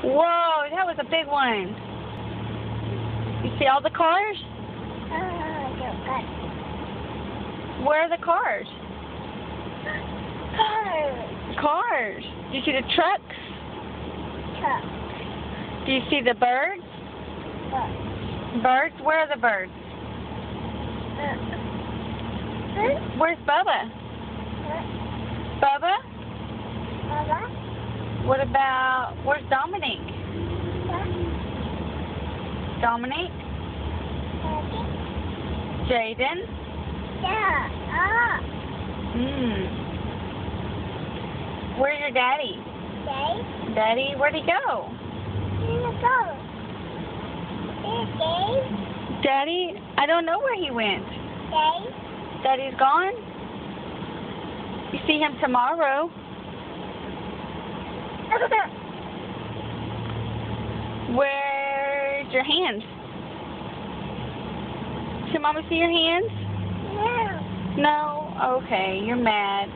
Whoa, that was a big one. You see all the cars? Where are the cars? Cars. Do you see the trucks? Do you see the birds? Birds? Where are the birds? Where's Bubba? Bubba? What about, where's Dominic? Dominic? Jaden? Where's your daddy? Daddy, where'd he go? Daddy? I don't know where he went. Daddy's gone? You see him tomorrow. Where's your hands? Can Mama see your hands? No? Okay, you're mad.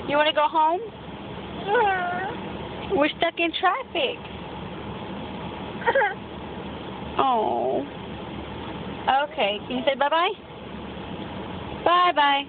You want to go home? We're stuck in traffic. Oh. Okay, can you say bye-bye? Bye-bye.